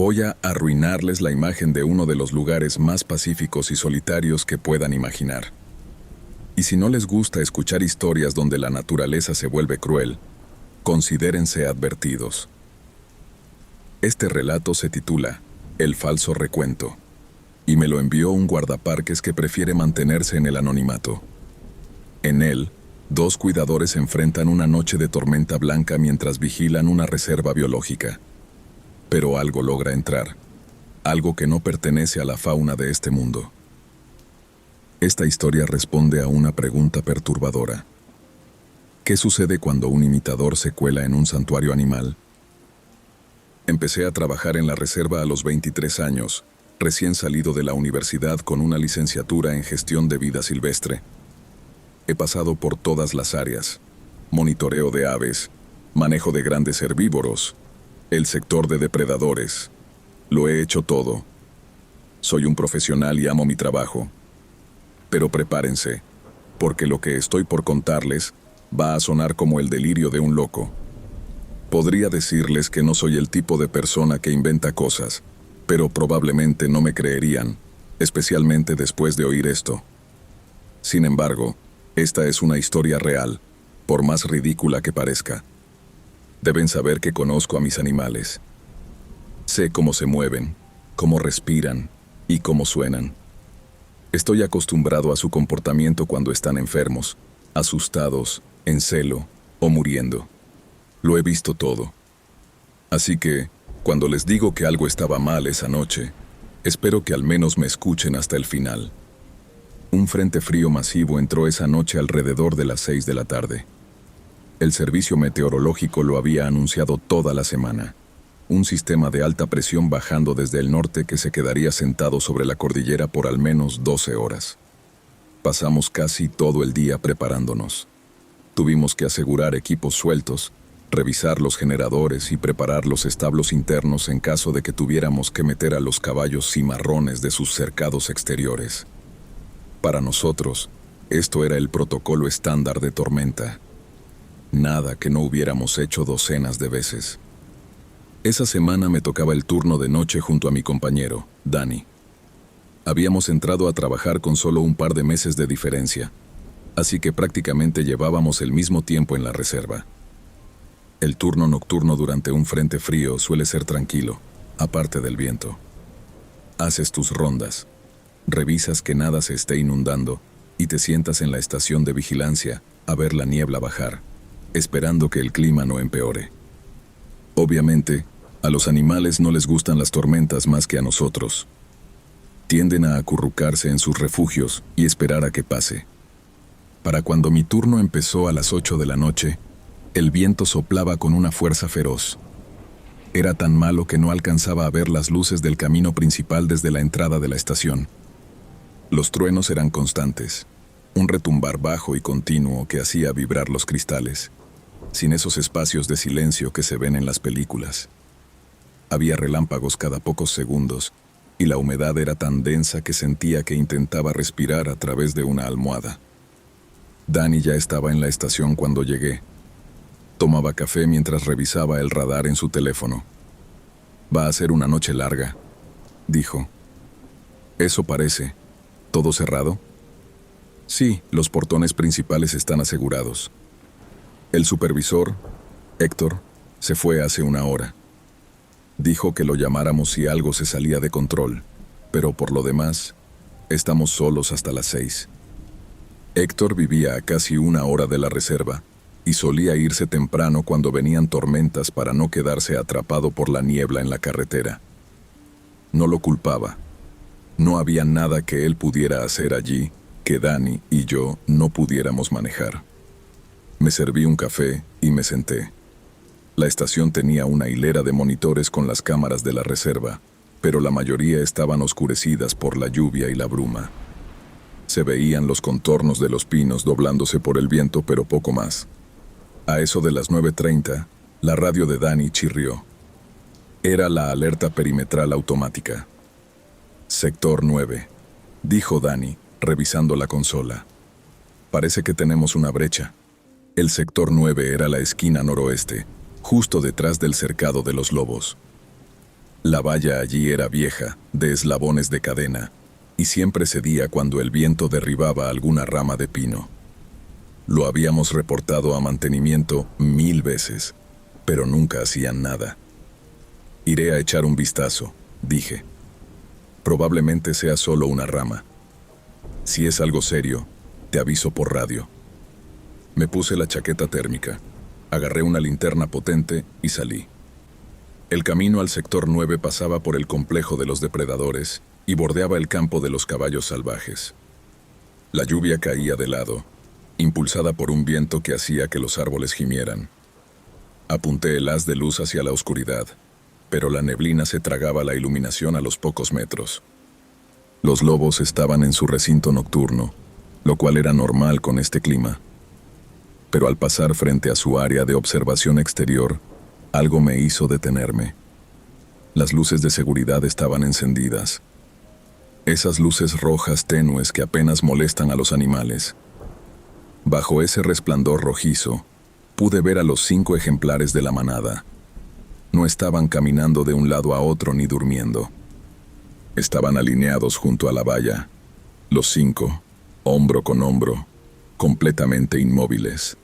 Voy a arruinarles la imagen de uno de los lugares más pacíficos y solitarios que puedan imaginar. Y si no les gusta escuchar historias donde la naturaleza se vuelve cruel, considérense advertidos. Este relato se titula El falso recuento, y me lo envió un guardaparques que prefiere mantenerse en el anonimato. En él, 2 cuidadores enfrentan una noche de tormenta blanca mientras vigilan una reserva biológica. Pero algo logra entrar, algo que no pertenece a la fauna de este mundo. Esta historia responde a una pregunta perturbadora. ¿Qué sucede cuando un imitador se cuela en un santuario animal? Empecé a trabajar en la reserva a los 23 años, recién salido de la universidad con una licenciatura en gestión de vida silvestre. He pasado por todas las áreas: monitoreo de aves, manejo de grandes herbívoros, el sector de depredadores. Lo he hecho todo. Soy un profesional y amo mi trabajo. Pero prepárense, porque lo que estoy por contarles va a sonar como el delirio de un loco. Podría decirles que no soy el tipo de persona que inventa cosas, pero probablemente no me creerían, especialmente después de oír esto. Sin embargo, esta es una historia real, por más ridícula que parezca. Deben saber que conozco a mis animales. Sé cómo se mueven, cómo respiran y cómo suenan. Estoy acostumbrado a su comportamiento cuando están enfermos, asustados, en celo o muriendo. Lo he visto todo. Así que, cuando les digo que algo estaba mal esa noche, espero que al menos me escuchen hasta el final. Un frente frío masivo entró esa noche alrededor de las 6 de la tarde. El servicio meteorológico lo había anunciado toda la semana. Un sistema de alta presión bajando desde el norte que se quedaría sentado sobre la cordillera por al menos 12 horas. Pasamos casi todo el día preparándonos. Tuvimos que asegurar equipos sueltos, revisar los generadores y preparar los establos internos en caso de que tuviéramos que meter a los caballos cimarrones de sus cercados exteriores. Para nosotros, esto era el protocolo estándar de tormenta. Nada que no hubiéramos hecho docenas de veces. Esa semana me tocaba el turno de noche junto a mi compañero, Dani. Habíamos entrado a trabajar con solo un par de meses de diferencia, así que prácticamente llevábamos el mismo tiempo en la reserva. El turno nocturno durante un frente frío suele ser tranquilo, aparte del viento. Haces tus rondas, revisas que nada se esté inundando y te sientas en la estación de vigilancia a ver la niebla bajar, esperando que el clima no empeore. Obviamente, a los animales no les gustan las tormentas más que a nosotros. Tienden a acurrucarse en sus refugios y esperar a que pase. Para cuando mi turno empezó a las 8 de la noche, el viento soplaba con una fuerza feroz. Era tan malo que no alcanzaba a ver las luces del camino principal desde la entrada de la estación. Los truenos eran constantes, un retumbar bajo y continuo que hacía vibrar los cristales, sin esos espacios de silencio que se ven en las películas. Había relámpagos cada pocos segundos, y la humedad era tan densa que sentía que intentaba respirar a través de una almohada. Dani ya estaba en la estación cuando llegué. Tomaba café mientras revisaba el radar en su teléfono. «Va a ser una noche larga», dijo. «Eso parece. ¿Todo cerrado?» «Sí, los portones principales están asegurados. El supervisor, Héctor, se fue hace una hora. Dijo que lo llamáramos si algo se salía de control, pero por lo demás, estamos solos hasta las 6. Héctor vivía a casi una hora de la reserva y solía irse temprano cuando venían tormentas para no quedarse atrapado por la niebla en la carretera. No lo culpaba. No había nada que él pudiera hacer allí que Dani y yo no pudiéramos manejar. Me serví un café y me senté. La estación tenía una hilera de monitores con las cámaras de la reserva, pero la mayoría estaban oscurecidas por la lluvia y la bruma. Se veían los contornos de los pinos doblándose por el viento, pero poco más. A eso de las 9:30, la radio de Dani chirrió. Era la alerta perimetral automática. «Sector 9», dijo Dani, revisando la consola. «Parece que tenemos una brecha». El sector 9 era la esquina noroeste, justo detrás del cercado de los lobos. La valla allí era vieja, de eslabones de cadena, y siempre cedía cuando el viento derribaba alguna rama de pino. Lo habíamos reportado a mantenimiento 1000 veces, pero nunca hacían nada. Iré a echar un vistazo, dije. Probablemente sea solo una rama. Si es algo serio, te aviso por radio. Me puse la chaqueta térmica, agarré una linterna potente y salí. El camino al sector 9 pasaba por el complejo de los depredadores y bordeaba el campo de los caballos salvajes. La lluvia caía de lado, impulsada por un viento que hacía que los árboles gimieran. Apunté el haz de luz hacia la oscuridad, pero la neblina se tragaba la iluminación a los pocos metros. Los lobos estaban en su recinto nocturno, lo cual era normal con este clima. Pero al pasar frente a su área de observación exterior, algo me hizo detenerme. Las luces de seguridad estaban encendidas. Esas luces rojas tenues que apenas molestan a los animales. Bajo ese resplandor rojizo, pude ver a los 5 ejemplares de la manada. No estaban caminando de un lado a otro ni durmiendo. Estaban alineados junto a la valla, los 5, hombro con hombro, completamente inmóviles,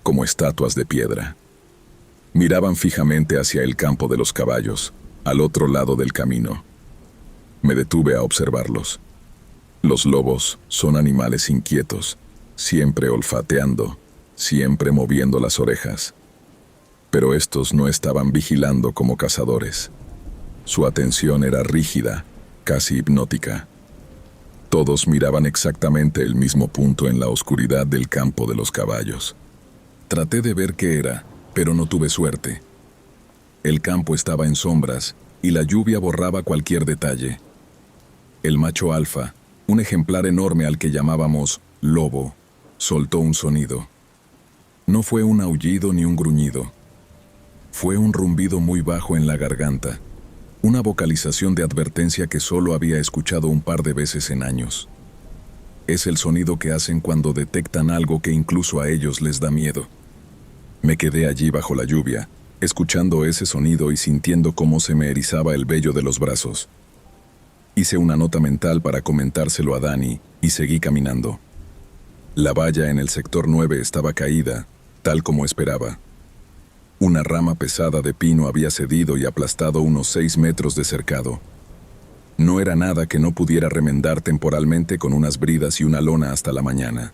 como estatuas de piedra. Miraban fijamente hacia el campo de los caballos, al otro lado del camino. Me detuve a observarlos. Los lobos son animales inquietos, siempre olfateando, siempre moviendo las orejas. Pero estos no estaban vigilando como cazadores. Su atención era rígida, casi hipnótica. Todos miraban exactamente el mismo punto en la oscuridad del campo de los caballos. Traté de ver qué era, pero no tuve suerte. El campo estaba en sombras y la lluvia borraba cualquier detalle. El macho alfa, un ejemplar enorme al que llamábamos lobo, soltó un sonido. No fue un aullido ni un gruñido. Fue un rumbido muy bajo en la garganta, una vocalización de advertencia que solo había escuchado un par de veces en años. Es el sonido que hacen cuando detectan algo que incluso a ellos les da miedo. Me quedé allí bajo la lluvia, escuchando ese sonido y sintiendo cómo se me erizaba el vello de los brazos. Hice una nota mental para comentárselo a Dani y seguí caminando. La valla en el sector 9 estaba caída, tal como esperaba. Una rama pesada de pino había cedido y aplastado unos 6 metros de cercado. No era nada que no pudiera remendar temporalmente con unas bridas y una lona hasta la mañana.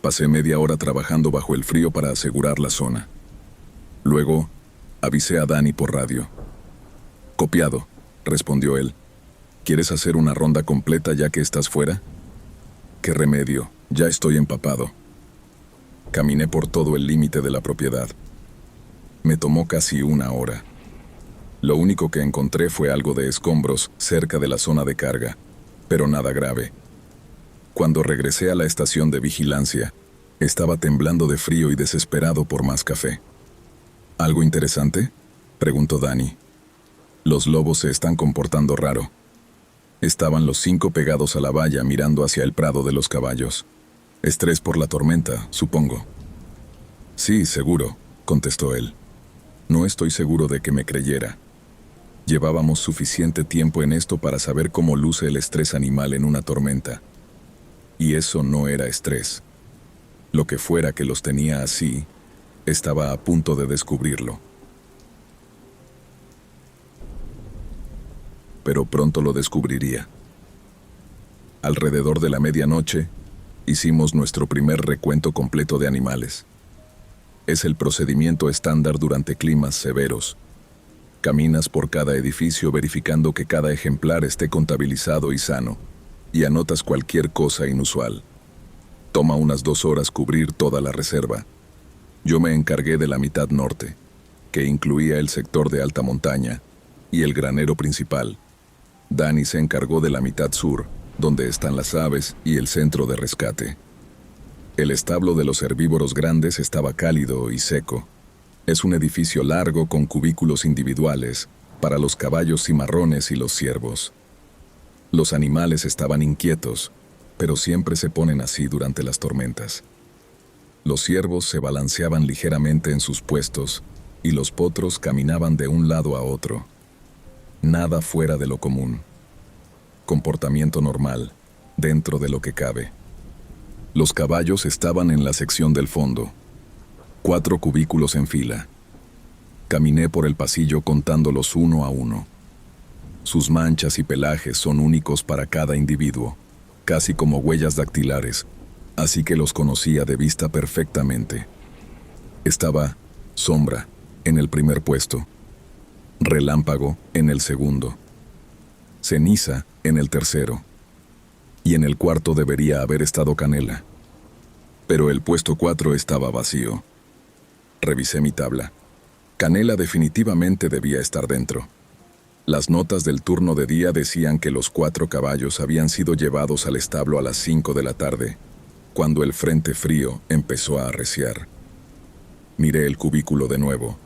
Pasé media hora trabajando bajo el frío para asegurar la zona. Luego, avisé a Dani por radio. «Copiado», respondió él. «¿Quieres hacer una ronda completa ya que estás fuera?» «Qué remedio, ya estoy empapado». Caminé por todo el límite de la propiedad. Me tomó casi una hora. Lo único que encontré fue algo de escombros cerca de la zona de carga, pero nada grave. Cuando regresé a la estación de vigilancia, estaba temblando de frío y desesperado por más café. ¿Algo interesante?, preguntó Dani. Los lobos se están comportando raro. Estaban los 5 pegados a la valla mirando hacia el prado de los caballos. Estrés por la tormenta, supongo. Sí, seguro, contestó él. No estoy seguro de que me creyera. Llevábamos suficiente tiempo en esto para saber cómo luce el estrés animal en una tormenta. Y eso no era estrés. Lo que fuera que los tenía así, estaba a punto de descubrirlo. Pero pronto lo descubriría. Alrededor de la medianoche, hicimos nuestro primer recuento completo de animales. Es el procedimiento estándar durante climas severos. Caminas por cada edificio verificando que cada ejemplar esté contabilizado y sano, y anotas cualquier cosa inusual. Toma unas 2 horas cubrir toda la reserva. Yo me encargué de la mitad norte, que incluía el sector de alta montaña, y el granero principal. Dani se encargó de la mitad sur, donde están las aves y el centro de rescate. El establo de los herbívoros grandes estaba cálido y seco. Es un edificio largo con cubículos individuales para los caballos cimarrones y los ciervos. Los animales estaban inquietos, pero siempre se ponen así durante las tormentas. Los ciervos se balanceaban ligeramente en sus puestos y los potros caminaban de un lado a otro. Nada fuera de lo común. Comportamiento normal, dentro de lo que cabe. Los caballos estaban en la sección del fondo. 4 cubículos en fila. Caminé por el pasillo contándolos uno a uno. Sus manchas y pelajes son únicos para cada individuo, casi como huellas dactilares, así que los conocía de vista perfectamente. Estaba Sombra en el primer puesto, Relámpago en el segundo, Ceniza en el tercero, y en el cuarto debería haber estado Canela. Pero el puesto 4 estaba vacío. Revisé mi tabla. Canela definitivamente debía estar dentro. Las notas del turno de día decían que los 4 caballos habían sido llevados al establo a las 5 de la tarde, cuando el frente frío empezó a arreciar. Miré el cubículo de nuevo,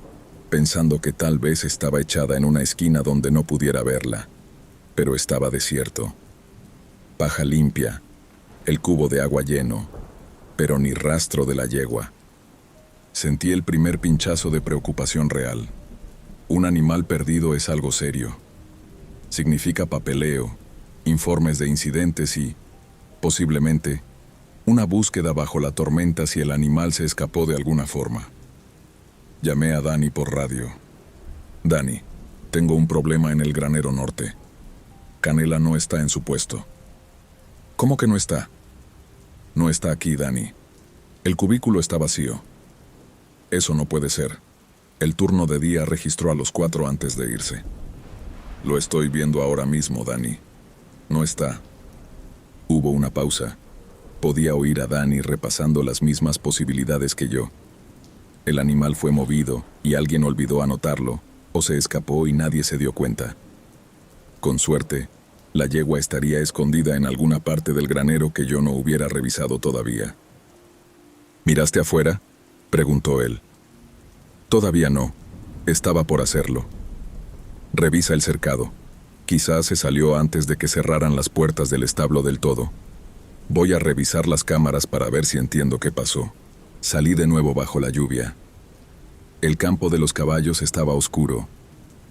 pensando que tal vez estaba echada en una esquina donde no pudiera verla, pero estaba desierto. Paja limpia, el cubo de agua lleno, pero ni rastro de la yegua. Sentí el primer pinchazo de preocupación real. Un animal perdido es algo serio. Significa papeleo, informes de incidentes y, posiblemente, una búsqueda bajo la tormenta si el animal se escapó de alguna forma. Llamé a Dani por radio. Dani, tengo un problema en el granero norte. Canela no está en su puesto. ¿Cómo que no está? No está aquí, Dani. El cubículo está vacío. Eso no puede ser. El turno de día registró a los 4 antes de irse. Lo estoy viendo ahora mismo, Dani. No está. Hubo una pausa. Podía oír a Dani repasando las mismas posibilidades que yo. El animal fue movido y alguien olvidó anotarlo, o se escapó y nadie se dio cuenta. Con suerte, la yegua estaría escondida en alguna parte del granero que yo no hubiera revisado todavía. ¿Miraste afuera?, preguntó él. Todavía no. Estaba por hacerlo. Revisa el cercado. Quizás se salió antes de que cerraran las puertas del establo del todo. Voy a revisar las cámaras para ver si entiendo qué pasó. Salí de nuevo bajo la lluvia. El campo de los caballos estaba oscuro,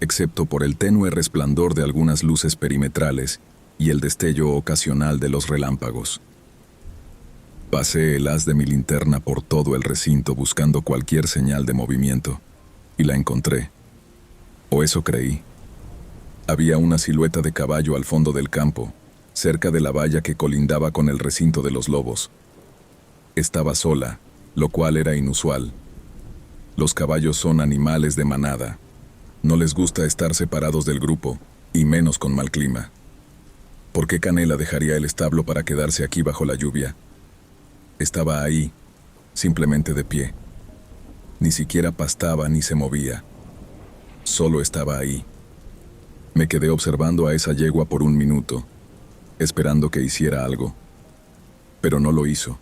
excepto por el tenue resplandor de algunas luces perimetrales y el destello ocasional de los relámpagos. Pasé el haz de mi linterna por todo el recinto buscando cualquier señal de movimiento, y la encontré. O eso creí. Había una silueta de caballo al fondo del campo, cerca de la valla que colindaba con el recinto de los lobos. Estaba sola, lo cual era inusual. Los caballos son animales de manada. No les gusta estar separados del grupo, y menos con mal clima. ¿Por qué Canela dejaría el establo para quedarse aquí bajo la lluvia? Estaba ahí, simplemente de pie. Ni siquiera pastaba ni se movía. Solo estaba ahí. Me quedé observando a esa yegua por un minuto, esperando que hiciera algo. Pero no lo hizo.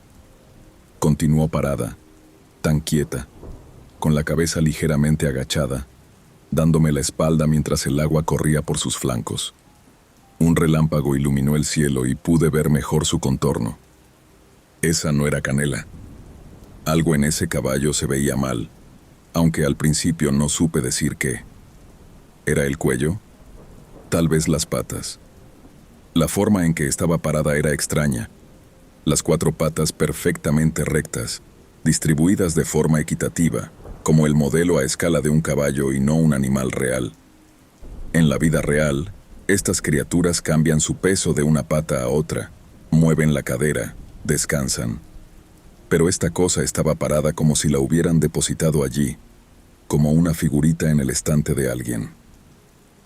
Continuó parada, tan quieta, con la cabeza ligeramente agachada, dándome la espalda mientras el agua corría por sus flancos. Un relámpago iluminó el cielo y pude ver mejor su contorno. Esa no era Canela. Algo en ese caballo se veía mal, aunque al principio no supe decir qué. ¿Era el cuello? Tal vez las patas. La forma en que estaba parada era extraña. Las 4 patas perfectamente rectas, distribuidas de forma equitativa, como el modelo a escala de un caballo y no un animal real. En la vida real, estas criaturas cambian su peso de una pata a otra, mueven la cadera, descansan. Pero esta cosa estaba parada como si la hubieran depositado allí, como una figurita en el estante de alguien.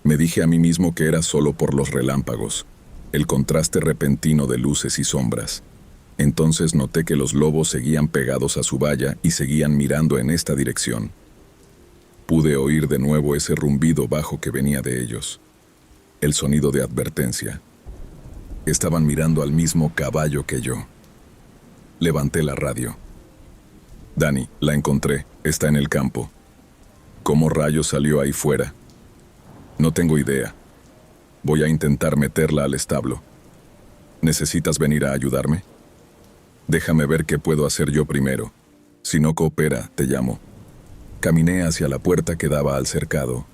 Me dije a mí mismo que era solo por los relámpagos, el contraste repentino de luces y sombras. Entonces noté que los lobos seguían pegados a su valla y seguían mirando en esta dirección. Pude oír de nuevo ese rumbido bajo que venía de ellos. El sonido de advertencia. Estaban mirando al mismo caballo que yo. Levanté la radio. Dani, la encontré. Está en el campo. ¿Cómo rayos salió ahí fuera? No tengo idea. Voy a intentar meterla al establo. ¿Necesitas venir a ayudarme? Déjame ver qué puedo hacer yo primero. Si no coopera, te llamo. Caminé hacia la puerta que daba al cercado.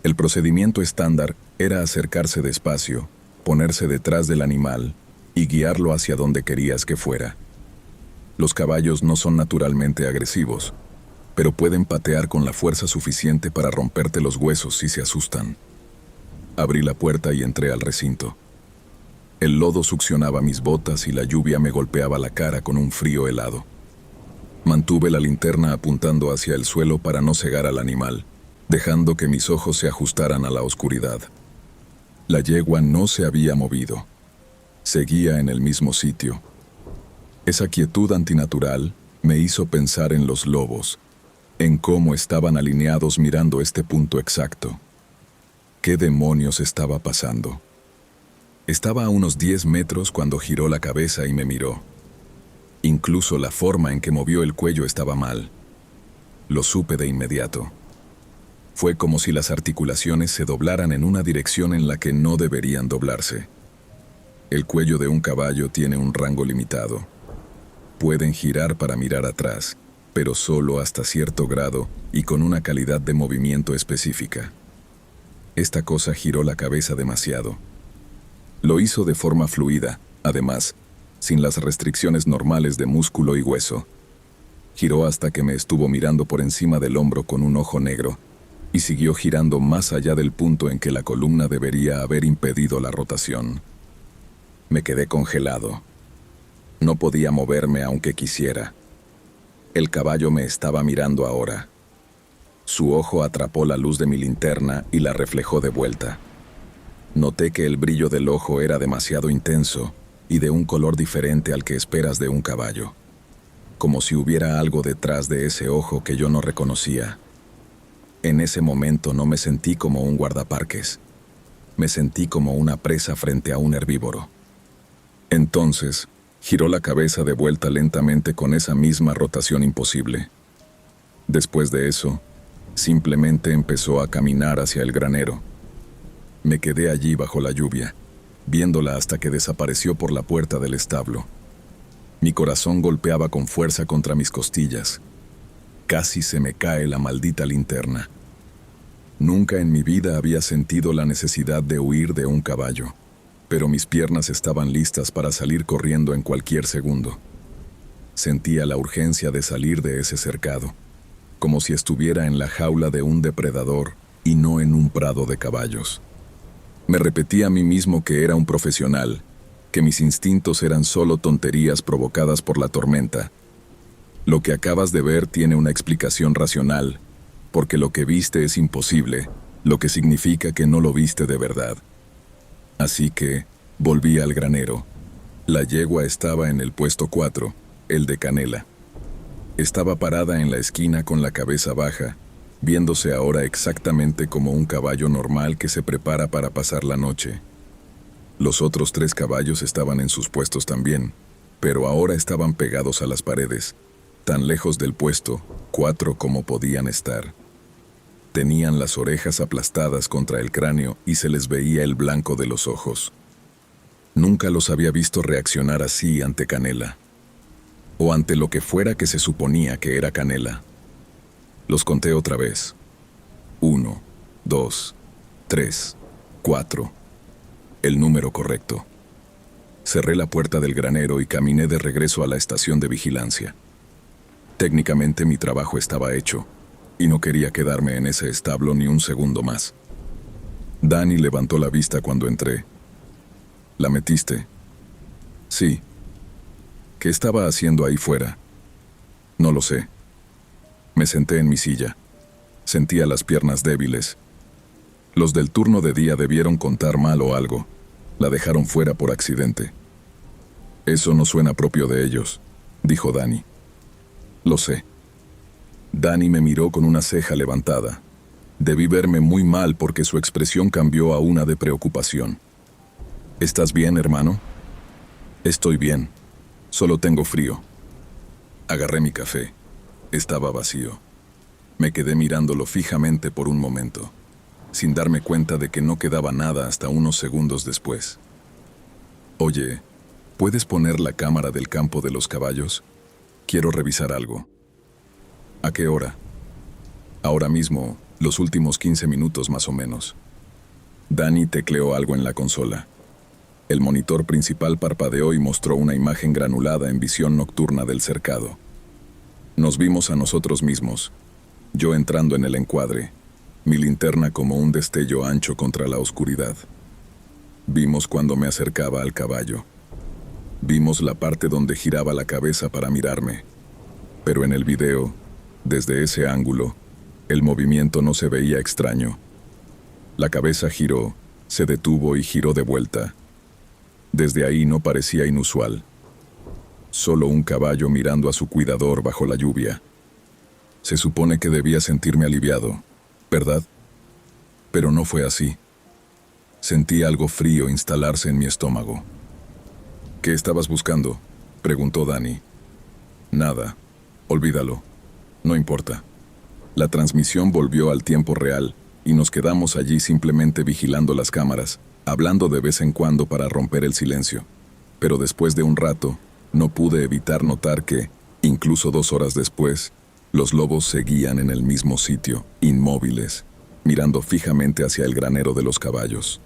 El procedimiento estándar era acercarse despacio, ponerse detrás del animal y guiarlo hacia donde querías que fuera. Los caballos no son naturalmente agresivos, pero pueden patear con la fuerza suficiente para romperte los huesos si se asustan. Abrí la puerta y entré al recinto. El lodo succionaba mis botas y la lluvia me golpeaba la cara con un frío helado. Mantuve la linterna apuntando hacia el suelo para no cegar al animal, dejando que mis ojos se ajustaran a la oscuridad. La yegua no se había movido. Seguía en el mismo sitio. Esa quietud antinatural me hizo pensar en los lobos, en cómo estaban alineados mirando este punto exacto. ¿Qué demonios estaba pasando? Estaba a unos 10 metros cuando giró la cabeza y me miró. Incluso la forma en que movió el cuello estaba mal. Lo supe de inmediato. Fue como si las articulaciones se doblaran en una dirección en la que no deberían doblarse. El cuello de un caballo tiene un rango limitado. Pueden girar para mirar atrás, pero solo hasta cierto grado y con una calidad de movimiento específica. Esta cosa giró la cabeza demasiado. Lo hizo de forma fluida, además, sin las restricciones normales de músculo y hueso. Giró hasta que me estuvo mirando por encima del hombro con un ojo negro, y siguió girando más allá del punto en que la columna debería haber impedido la rotación. Me quedé congelado. No podía moverme aunque quisiera. El caballo me estaba mirando ahora. Su ojo atrapó la luz de mi linterna y la reflejó de vuelta. Noté que el brillo del ojo era demasiado intenso y de un color diferente al que esperas de un caballo, como si hubiera algo detrás de ese ojo que yo no reconocía. En ese momento no me sentí como un guardaparques. Me sentí como una presa frente a un herbívoro. Entonces, giró la cabeza de vuelta lentamente con esa misma rotación imposible. Después de eso, simplemente empezó a caminar hacia el granero. Me quedé allí bajo la lluvia, viéndola hasta que desapareció por la puerta del establo. Mi corazón golpeaba con fuerza contra mis costillas. Casi se me cae la maldita linterna. Nunca en mi vida había sentido la necesidad de huir de un caballo, pero mis piernas estaban listas para salir corriendo en cualquier segundo. Sentía la urgencia de salir de ese cercado, como si estuviera en la jaula de un depredador y no en un prado de caballos. Me repetí a mí mismo que era un profesional, que mis instintos eran solo tonterías provocadas por la tormenta. Lo que acabas de ver tiene una explicación racional, porque lo que viste es imposible, lo que significa que no lo viste de verdad. Así que volví al granero. La yegua estaba en el puesto 4, el de Canela. Estaba parada en la esquina con la cabeza baja, viéndose ahora exactamente como un caballo normal que se prepara para pasar la noche. Los otros 3 caballos estaban en sus puestos también, pero ahora estaban pegados a las paredes, tan lejos del puesto 4 como podían estar. Tenían las orejas aplastadas contra el cráneo y se les veía el blanco de los ojos. Nunca los había visto reaccionar así ante Canela, o ante lo que fuera que se suponía que era Canela. Los conté otra vez. 1, 2, 3, 4. El número correcto. Cerré la puerta del granero y caminé de regreso a la estación de vigilancia. Técnicamente mi trabajo estaba hecho, y no quería quedarme en ese establo ni un segundo más. Dani levantó la vista cuando entré. ¿La metiste? Sí. ¿Qué estaba haciendo ahí fuera? No lo sé. Me senté en mi silla. Sentía las piernas débiles. Los del turno de día debieron contar mal o algo. La dejaron fuera por accidente. Eso no suena propio de ellos, dijo Dani. Lo sé. Dani me miró con una ceja levantada. Debí verme muy mal porque su expresión cambió a una de preocupación. ¿Estás bien, hermano? Estoy bien. Solo tengo frío. Agarré mi café. Estaba vacío. Me quedé mirándolo fijamente por un momento, sin darme cuenta de que no quedaba nada hasta unos segundos después. Oye, ¿puedes poner la cámara del campo de los caballos? Quiero revisar algo. ¿A qué hora? Ahora mismo, Los últimos 15 minutos más o menos. Dani tecleó algo en la consola. El monitor principal parpadeó y mostró una imagen granulada en visión nocturna del cercado. Nos vimos a nosotros mismos, yo entrando en el encuadre, mi linterna como un destello ancho contra la oscuridad. Vimos cuando me acercaba al caballo. Vimos la parte donde giraba la cabeza para mirarme. Pero en el video, desde ese ángulo, el movimiento no se veía extraño. La cabeza giró, se detuvo y giró de vuelta. Desde ahí no parecía inusual. Solo un caballo mirando a su cuidador bajo la lluvia. Se supone que debía sentirme aliviado, ¿verdad? Pero no fue así. Sentí algo frío instalarse en mi estómago. ¿Qué estabas buscando?, preguntó Dani. Nada. Olvídalo. No importa. La transmisión volvió al tiempo real y nos quedamos allí simplemente vigilando las cámaras, hablando de vez en cuando para romper el silencio. Pero después de un rato, no pude evitar notar que, incluso 2 horas después, los lobos seguían en el mismo sitio, inmóviles, mirando fijamente hacia el granero de los caballos.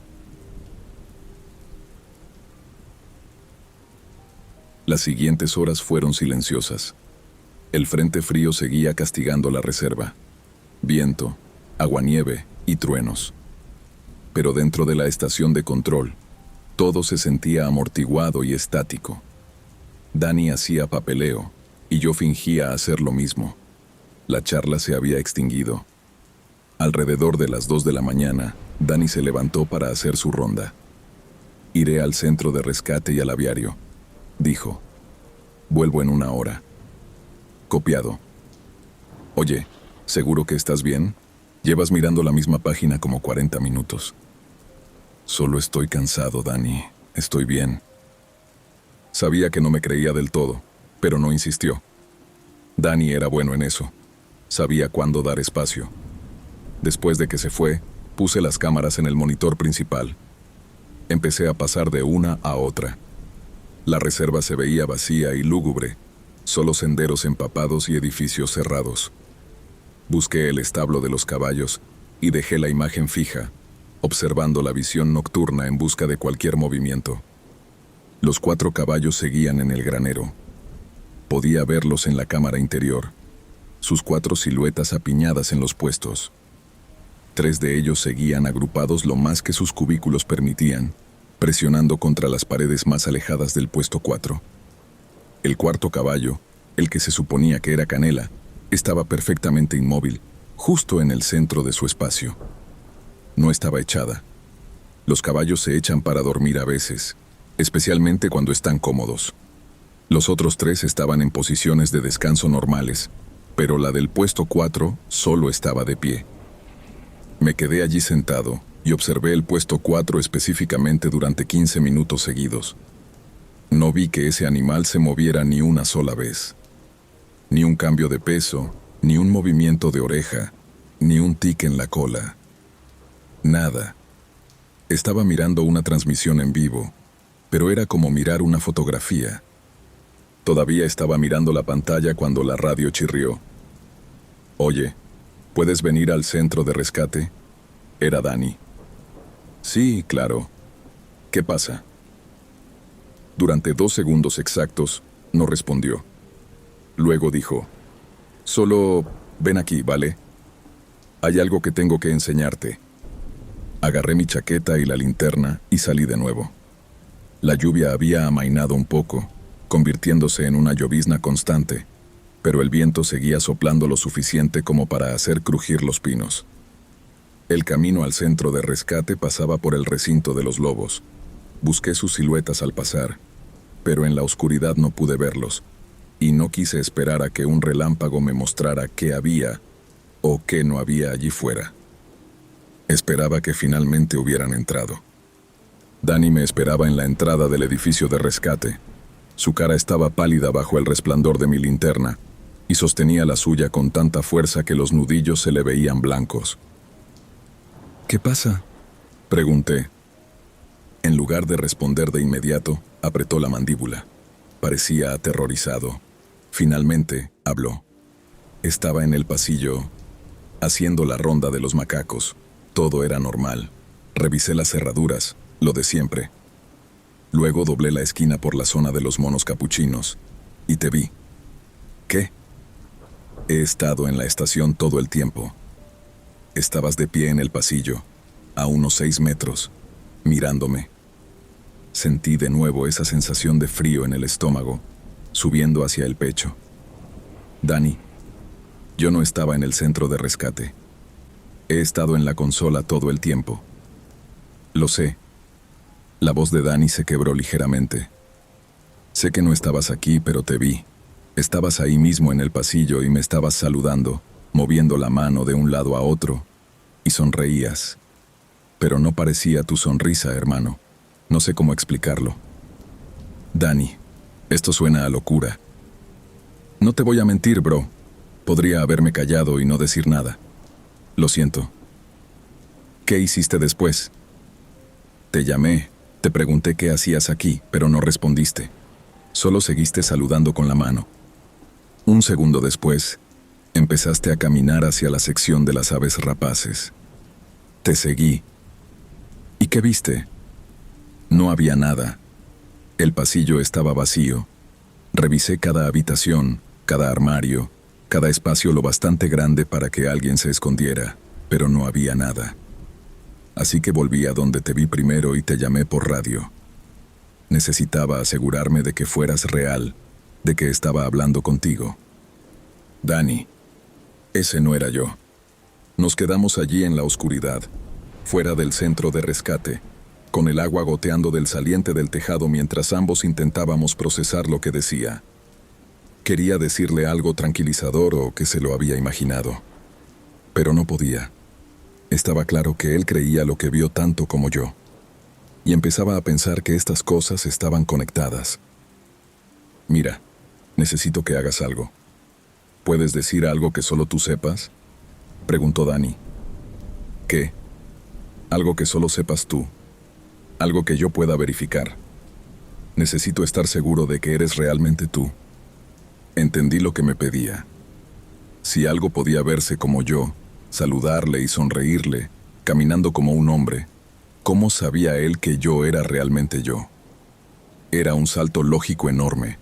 Las siguientes horas fueron silenciosas. El frente frío seguía castigando la reserva. Viento, aguanieve y truenos. Pero dentro de la estación de control, todo se sentía amortiguado y estático. Dani hacía papeleo, y yo fingía hacer lo mismo. La charla se había extinguido. Alrededor de las 2 de la mañana, Dani se levantó para hacer su ronda. «Iré al centro de rescate y al aviario», dijo. «Vuelvo en 1 hora». Copiado. «Oye, ¿seguro que estás bien? Llevas mirando la misma página como 40 minutos». «Solo estoy cansado, Dani. Estoy bien». Sabía que no me creía del todo, pero no insistió. Dani era bueno en eso. Sabía cuándo dar espacio. Después de que se fue, puse las cámaras en el monitor principal. Empecé a pasar de una a otra. La reserva se veía vacía y lúgubre, solo senderos empapados y edificios cerrados. Busqué el establo de los caballos y dejé la imagen fija, observando la visión nocturna en busca de cualquier movimiento. Los 4 caballos seguían en el granero. Podía verlos en la cámara interior, sus 4 siluetas apiñadas en los puestos. 3 de ellos seguían agrupados lo más que sus cubículos permitían, presionando contra las paredes más alejadas del puesto 4. El 4.º caballo, el que se suponía que era Canela, estaba perfectamente inmóvil, justo en el centro de su espacio. No estaba echada. Los caballos se echan para dormir a veces, especialmente cuando están cómodos. Los otros 3 estaban en posiciones de descanso normales, pero la del puesto 4 solo estaba de pie. Me quedé allí sentado y observé el puesto 4 específicamente durante 15 minutos seguidos. No vi que ese animal se moviera ni una sola vez. Ni un cambio de peso, ni un movimiento de oreja, ni un tic en la cola. Nada. Estaba mirando una transmisión en vivo, pero era como mirar una fotografía. Todavía estaba mirando la pantalla cuando la radio chirrió. «Oye, ¿puedes venir al centro de rescate?» Era Dani. «Sí, claro. ¿Qué pasa?» Durante 2 segundos exactos, no respondió. Luego dijo, «Solo ven aquí, ¿vale? Hay algo que tengo que enseñarte». Agarré mi chaqueta y la linterna y salí de nuevo. La lluvia había amainado un poco, convirtiéndose en una llovizna constante, pero el viento seguía soplando lo suficiente como para hacer crujir los pinos. El camino al centro de rescate pasaba por el recinto de los lobos. Busqué sus siluetas al pasar, pero en la oscuridad no pude verlos, y no quise esperar a que un relámpago me mostrara qué había o qué no había allí fuera. Esperaba que finalmente hubieran entrado. Dani me esperaba en la entrada del edificio de rescate. Su cara estaba pálida bajo el resplandor de mi linterna, y sostenía la suya con tanta fuerza que los nudillos se le veían blancos. «¿Qué pasa?», pregunté. En lugar de responder de inmediato, apretó la mandíbula. Parecía aterrorizado. Finalmente, habló. «Estaba en el pasillo. haciendo la ronda de los macacos. Todo era normal. Revisé las cerraduras, lo de siempre. Luego doblé la esquina por la zona de los monos capuchinos y te vi. ¿Qué? He estado en la estación todo el tiempo. Estabas de pie en el pasillo, a unos 6 metros, mirándome. Sentí de nuevo esa sensación de frío en el estómago, subiendo hacia el pecho. Dani, yo no estaba en el centro de rescate. He estado en la consola todo el tiempo. Lo sé. La voz de Dani se quebró ligeramente. Sé que no estabas aquí, pero te vi. Estabas ahí mismo en el pasillo y me estabas saludando, moviendo la mano de un lado a otro, y sonreías. Pero no parecía tu sonrisa, hermano. No sé cómo explicarlo. Dani, esto suena a locura. No te voy a mentir, bro. Podría haberme callado y no decir nada. Lo siento. ¿Qué hiciste después? Te llamé, te pregunté qué hacías aquí, pero no respondiste. Solo seguiste saludando con la mano. Un segundo después, empezaste a caminar hacia la sección de las aves rapaces. Te seguí. ¿Y qué viste? No había nada. El pasillo estaba vacío. Revisé cada habitación, cada armario, cada espacio lo bastante grande para que alguien se escondiera, pero no había nada. Así que volví a donde te vi primero y te llamé por radio. Necesitaba asegurarme de que fueras real, de que estaba hablando contigo. Dani, ese no era yo. Nos quedamos allí en la oscuridad, fuera del centro de rescate, con el agua goteando del saliente del tejado mientras ambos intentábamos procesar lo que decía. Quería decirle algo tranquilizador o que se lo había imaginado, pero no podía. Estaba claro que él creía lo que vio tanto como yo, y empezaba a pensar que estas cosas estaban conectadas. Mira, necesito que hagas algo. ¿Puedes decir algo que solo tú sepas? Preguntó Dani. ¿Qué? Algo que solo sepas tú. Algo que yo pueda verificar. Necesito estar seguro de que eres realmente tú. Entendí lo que me pedía. Si algo podía verse como yo, saludarle y sonreírle, caminando como un hombre, ¿cómo sabía él que yo era realmente yo? Era un salto lógico enorme.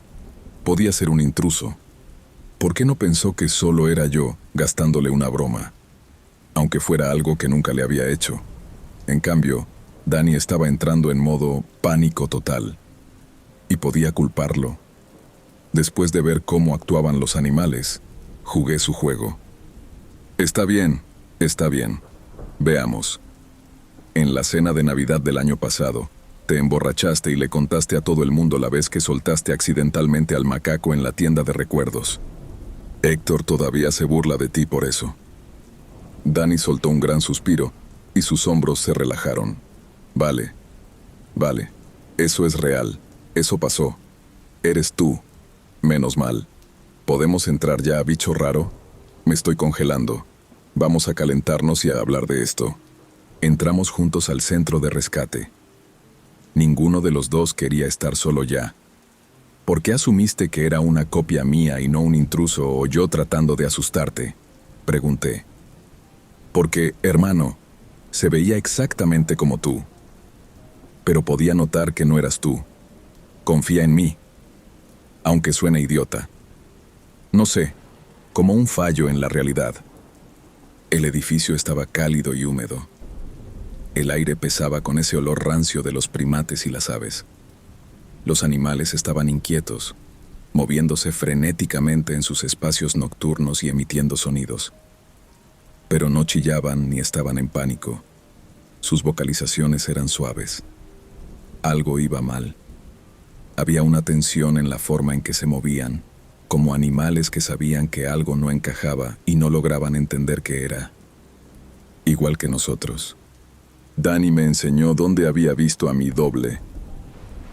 Podía ser un intruso. ¿Por qué no pensó que solo era yo, gastándole una broma? Aunque fuera algo que nunca le había hecho. En cambio, Dani estaba entrando en modo pánico total. Y podía culparlo. Después de ver cómo actuaban los animales, jugué su juego. Está bien. Veamos. En la cena de Navidad del año pasado, te emborrachaste y le contaste a todo el mundo la vez que soltaste accidentalmente al macaco en la tienda de recuerdos. Héctor todavía se burla de ti por eso. Dani soltó un gran suspiro y sus hombros se relajaron. Vale. Eso es real. Eso pasó. Eres tú. Menos mal. ¿Podemos entrar ya, bicho raro? Me estoy congelando. Vamos a calentarnos y a hablar de esto. Entramos juntos al centro de rescate. Ninguno de los dos quería estar solo ya. ¿Por qué asumiste que era una copia mía y no un intruso o yo tratando de asustarte? Pregunté. Porque, hermano, se veía exactamente como tú. Pero podía notar que no eras tú. Confía en mí. Aunque suene idiota. No sé, como un fallo en la realidad. El edificio estaba cálido y húmedo. El aire pesaba con ese olor rancio de los primates y las aves. Los animales estaban inquietos, moviéndose frenéticamente en sus espacios nocturnos y emitiendo sonidos. Pero no chillaban ni estaban en pánico. Sus vocalizaciones eran suaves. Algo iba mal. Había una tensión en la forma en que se movían, como animales que sabían que algo no encajaba y no lograban entender qué era. Igual que nosotros. Dani me enseñó dónde había visto a mi doble.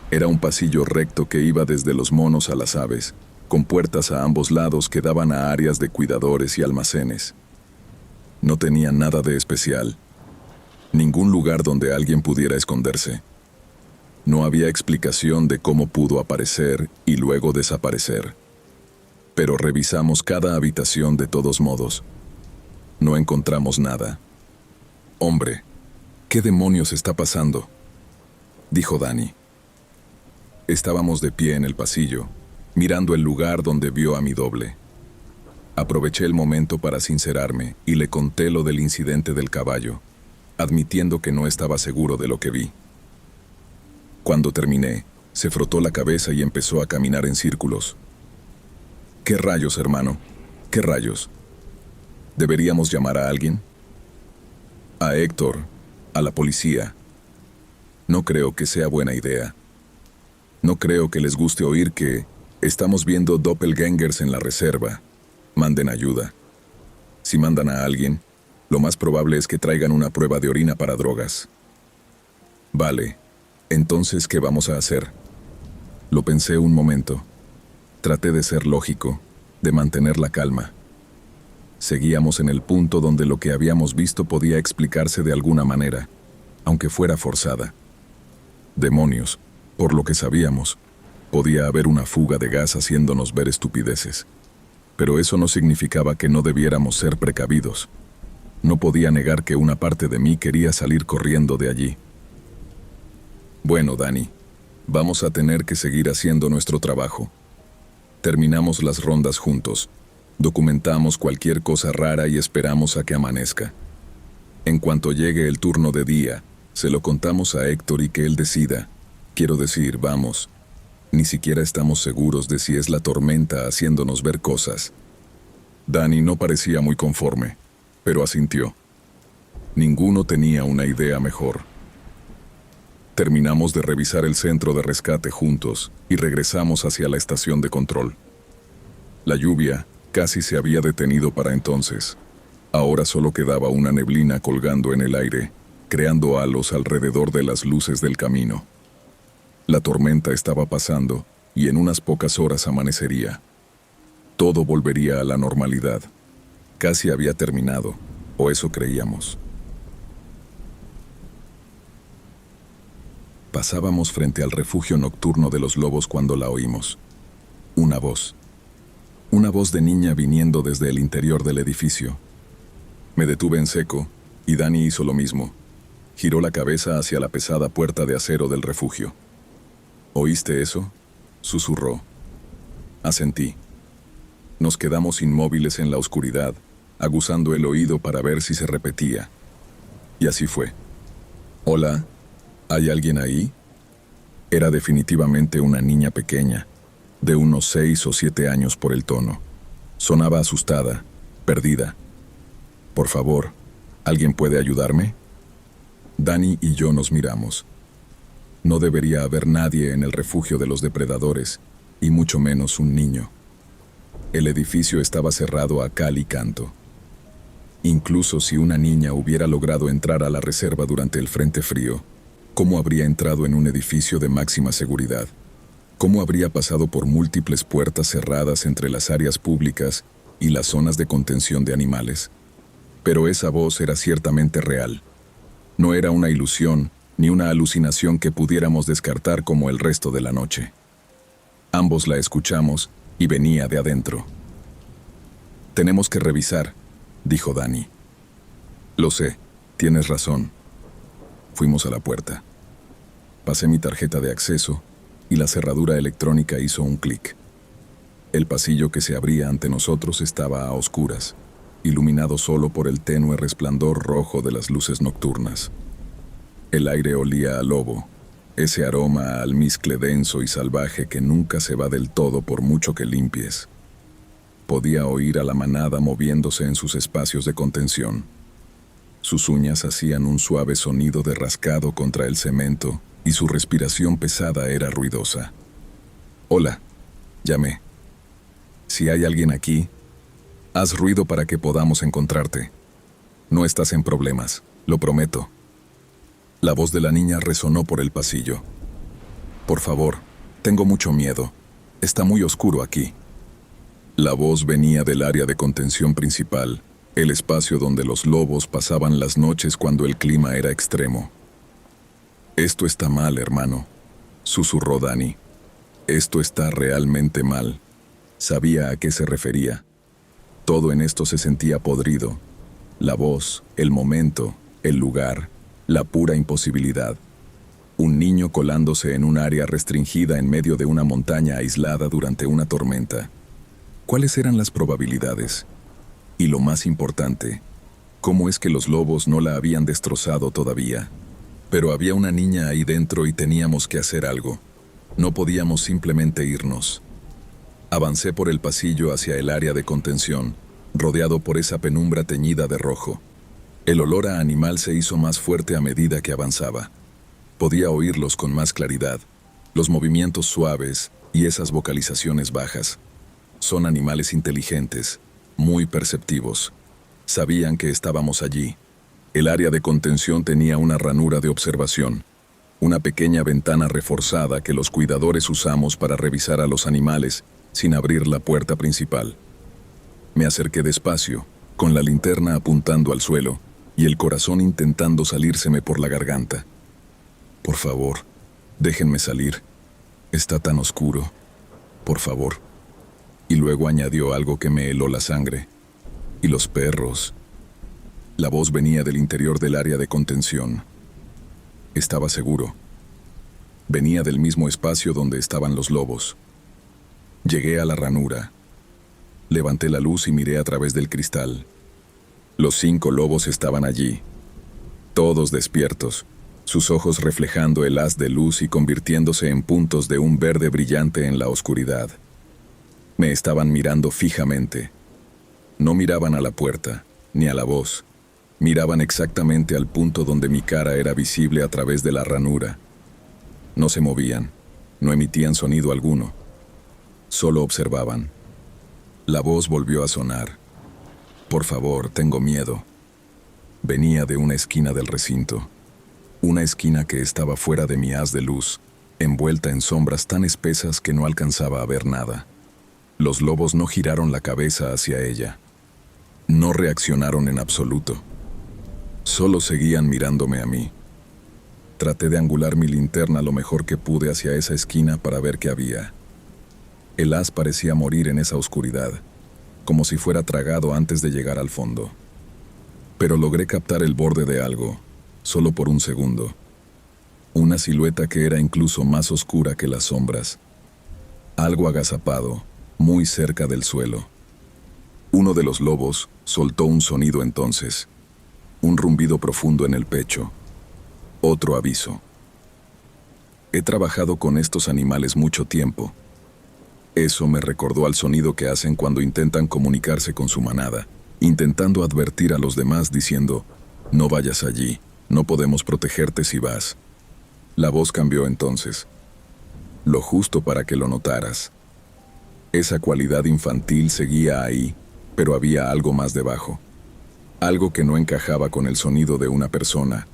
Era un pasillo recto que iba desde los monos a las aves, con puertas a ambos lados que daban a áreas de cuidadores y almacenes. No tenía nada de especial. Ningún lugar donde alguien pudiera esconderse. No había explicación de cómo pudo aparecer y luego desaparecer. Pero revisamos cada habitación de todos modos. No encontramos nada. Hombre, ¿qué demonios está pasando?, dijo Dani. Estábamos de pie en el pasillo, mirando el lugar donde vio a mi doble. Aproveché el momento para sincerarme y le conté lo del incidente del caballo, admitiendo que no estaba seguro de lo que vi. Cuando terminé, se frotó la cabeza y empezó a caminar en círculos. ¿Qué rayos, hermano? ¿Qué rayos? ¿Deberíamos llamar a alguien? A Héctor, a la policía. No creo que sea buena idea. No creo que les guste oír que estamos viendo doppelgangers en la reserva. Manden ayuda. Si mandan a alguien, lo más probable es que traigan una prueba de orina para drogas. Vale, entonces, ¿qué vamos a hacer? Lo pensé un momento. Traté de ser lógico, de mantener la calma. Seguíamos en el punto donde lo que habíamos visto podía explicarse de alguna manera, aunque fuera forzada. Demonios, por lo que sabíamos, podía haber una fuga de gas haciéndonos ver estupideces. Pero eso no significaba que no debiéramos ser precavidos. No podía negar que una parte de mí quería salir corriendo de allí. Bueno, Dani, vamos a tener que seguir haciendo nuestro trabajo. Terminamos las rondas juntos, documentamos cualquier cosa rara y esperamos a que amanezca. En cuanto llegue el turno de día, se lo contamos a Héctor y que él decida. Quiero decir, vamos. Ni siquiera estamos seguros de si es la tormenta haciéndonos ver cosas. Dani no parecía muy conforme, pero asintió. Ninguno tenía una idea mejor. Terminamos de revisar el centro de rescate juntos y regresamos hacia la estación de control. La lluvia casi se había detenido para entonces. Ahora solo quedaba una neblina colgando en el aire, creando halos alrededor de las luces del camino. La tormenta estaba pasando y en unas pocas horas amanecería. Todo volvería a la normalidad. Casi había terminado, o eso creíamos. Pasábamos frente al refugio nocturno de los lobos cuando la oímos. Una voz. Una voz de niña viniendo desde el interior del edificio. Me detuve en seco, y Dani hizo lo mismo. Giró la cabeza hacia la pesada puerta de acero del refugio. ¿Oíste eso?, susurró. Asentí. Nos quedamos inmóviles en la oscuridad, aguzando el oído para ver si se repetía. Y así fue. «Hola, ¿hay alguien ahí?». Era definitivamente una niña pequeña, de unos 6 o 7 años por el tono. Sonaba asustada, perdida. «Por favor, ¿alguien puede ayudarme?». Dani y yo nos miramos. No debería haber nadie en el refugio de los depredadores, y mucho menos un niño. El edificio estaba cerrado a cal y canto. Incluso si una niña hubiera logrado entrar a la reserva durante el frente frío, ¿cómo habría entrado en un edificio de máxima seguridad? ¿Cómo habría pasado por múltiples puertas cerradas entre las áreas públicas y las zonas de contención de animales? Pero esa voz era ciertamente real. No era una ilusión ni una alucinación que pudiéramos descartar como el resto de la noche. Ambos la escuchamos y venía de adentro. «Tenemos que revisar», dijo Dani. «Lo sé, tienes razón». Fuimos a la puerta. Pasé mi tarjeta de acceso y la cerradura electrónica hizo un clic. El pasillo que se abría ante nosotros estaba a oscuras, iluminado solo por el tenue resplandor rojo de las luces nocturnas. El aire olía a lobo, ese aroma a almizcle denso y salvaje que nunca se va del todo por mucho que limpies. Podía oír a la manada moviéndose en sus espacios de contención. Sus uñas hacían un suave sonido de rascado contra el cemento y su respiración pesada era ruidosa. «Hola», llamé. «Si hay alguien aquí, haz ruido para que podamos encontrarte. No estás en problemas, lo prometo». La voz de la niña resonó por el pasillo. «Por favor, tengo mucho miedo. Está muy oscuro aquí». La voz venía del área de contención principal, el espacio donde los lobos pasaban las noches cuando el clima era extremo. «Esto está mal, hermano», susurró Dani. «Esto está realmente mal». Sabía a qué se refería. Todo en esto se sentía podrido. La voz, el momento, el lugar, la pura imposibilidad. Un niño colándose en un área restringida en medio de una montaña aislada durante una tormenta. ¿Cuáles eran las probabilidades? Y lo más importante, ¿cómo es que los lobos no la habían destrozado todavía? Pero había una niña ahí dentro y teníamos que hacer algo. No podíamos simplemente irnos. Avancé por el pasillo hacia el área de contención, rodeado por esa penumbra teñida de rojo. El olor a animal se hizo más fuerte a medida que avanzaba. Podía oírlos con más claridad, los movimientos suaves y esas vocalizaciones bajas. Son animales inteligentes, muy perceptivos. Sabían que estábamos allí. El área de contención tenía una ranura de observación, una pequeña ventana reforzada que los cuidadores usamos para revisar a los animales sin abrir la puerta principal. Me acerqué despacio, con la linterna apuntando al suelo y el corazón intentando salírseme por la garganta. Por favor, déjenme salir. Está tan oscuro. Por favor. Y luego añadió algo que me heló la sangre. Y los perros. La voz venía del interior del área de contención. Estaba seguro. Venía del mismo espacio donde estaban los lobos. Llegué a la ranura. Levanté la luz y miré a través del cristal. Los 5 lobos estaban allí, todos despiertos, sus ojos reflejando el haz de luz y convirtiéndose en puntos de un verde brillante en la oscuridad. Me estaban mirando fijamente. No miraban a la puerta, ni a la voz. Miraban exactamente al punto donde mi cara era visible a través de la ranura. No se movían, no emitían sonido alguno. Solo observaban. La voz volvió a sonar. Por favor, tengo miedo. Venía de una esquina del recinto. Una esquina que estaba fuera de mi haz de luz, envuelta en sombras tan espesas que no alcanzaba a ver nada. Los lobos no giraron la cabeza hacia ella. No reaccionaron en absoluto. Solo seguían mirándome a mí. Traté de angular mi linterna lo mejor que pude hacia esa esquina para ver qué había. El haz parecía morir en esa oscuridad, como si fuera tragado antes de llegar al fondo. Pero logré captar el borde de algo, solo por un segundo. Una silueta que era incluso más oscura que las sombras. Algo agazapado, muy cerca del suelo. Uno de los lobos soltó un sonido entonces, un rumbido profundo en el pecho. Otro aviso. He trabajado con estos animales mucho tiempo. Eso me recordó al sonido que hacen cuando intentan comunicarse con su manada, intentando advertir a los demás diciendo, no vayas allí, no podemos protegerte si vas. La voz cambió entonces. Lo justo para que lo notaras. Esa cualidad infantil seguía ahí, pero había algo más debajo. Algo que no encajaba con el sonido de una persona.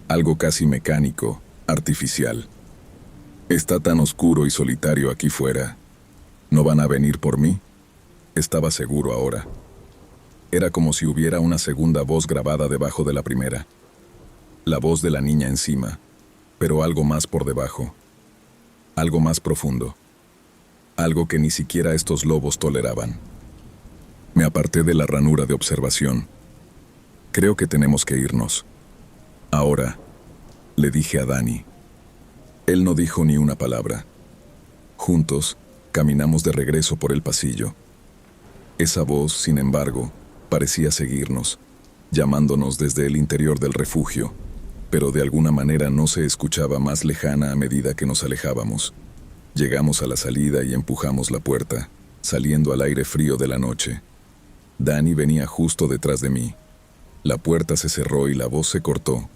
Algo casi mecánico, artificial. Está tan oscuro y solitario aquí fuera. ¿No van a venir por mí? Estaba seguro ahora. Era como si hubiera una segunda voz grabada debajo de la primera. La voz de la niña encima, pero algo más por debajo. Algo más profundo. Algo que ni siquiera estos lobos toleraban. Me aparté de la ranura de observación. Creo que tenemos que irnos. Ahora, le dije a Dani. Él no dijo ni una palabra. Juntos, caminamos de regreso por el pasillo. Esa voz, sin embargo, parecía seguirnos, llamándonos desde el interior del refugio, pero de alguna manera no se escuchaba más lejana a medida que nos alejábamos. Llegamos a la salida y empujamos la puerta, saliendo al aire frío de la noche. Dani venía justo detrás de mí. La puerta se cerró y la voz se cortó,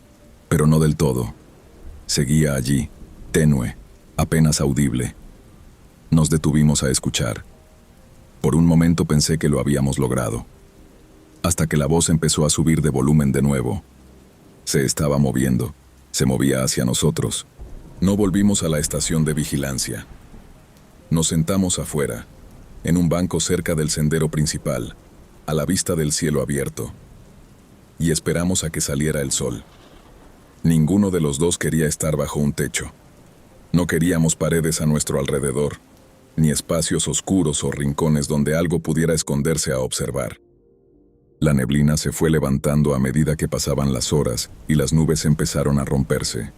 pero no del todo. Seguía allí, tenue, apenas audible. Nos detuvimos a escuchar. Por un momento pensé que lo habíamos logrado, hasta que la voz empezó a subir de volumen de nuevo. Se estaba moviendo, se movía hacia nosotros. No volvimos a la estación de vigilancia. Nos sentamos afuera, en un banco cerca del sendero principal, a la vista del cielo abierto, y esperamos a que saliera el sol. Ninguno de los dos quería estar bajo un techo. No queríamos paredes a nuestro alrededor, ni espacios oscuros o rincones donde algo pudiera esconderse a observar. La neblina se fue levantando a medida que pasaban las horas y las nubes empezaron a romperse.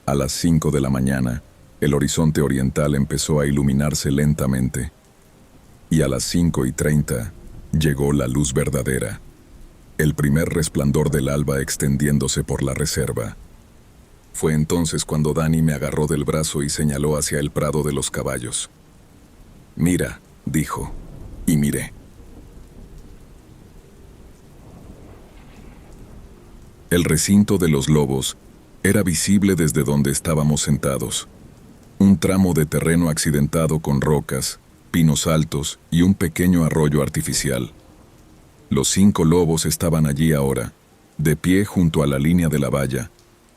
A las 5 de la mañana, el horizonte oriental empezó a iluminarse lentamente. Y a las 5:30 llegó la luz verdadera, el primer resplandor del alba extendiéndose por la reserva. Fue entonces cuando Dani me agarró del brazo y señaló hacia el prado de los caballos. «Mira», dijo, y miré. El recinto de los lobos era visible desde donde estábamos sentados. Un tramo de terreno accidentado con rocas, pinos altos y un pequeño arroyo artificial. Los 5 lobos estaban allí ahora, de pie junto a la línea de la valla,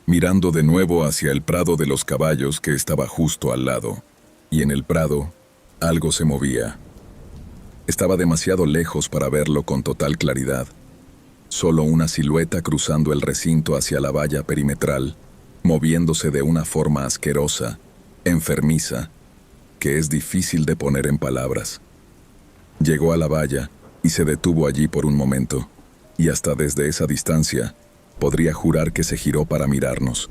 mirando de nuevo hacia el prado de los caballos que estaba justo al lado. Y en el prado, algo se movía. Estaba demasiado lejos para verlo con total claridad. Solo una silueta cruzando el recinto hacia la valla perimetral, moviéndose de una forma asquerosa, enfermiza, que es difícil de poner en palabras. Llegó a la valla y se detuvo allí por un momento, y hasta desde esa distancia podría jurar que se giró para mirarnos.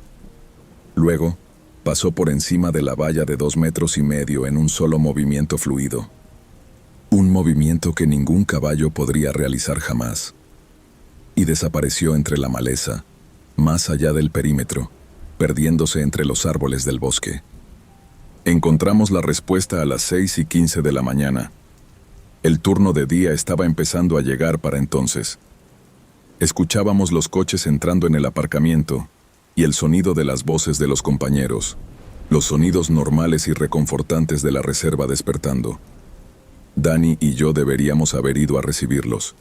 Luego, pasó por encima de la valla de 2,5 metros en un solo movimiento fluido. Un movimiento que ningún caballo podría realizar jamás. Y desapareció entre la maleza, más allá del perímetro, perdiéndose entre los árboles del bosque. Encontramos la respuesta a las 6:15 de la mañana. El turno de día estaba empezando a llegar para entonces. Escuchábamos los coches entrando en el aparcamiento y el sonido de las voces de los compañeros, los sonidos normales y reconfortantes de la reserva despertando. Dani y yo deberíamos haber ido a recibirlos.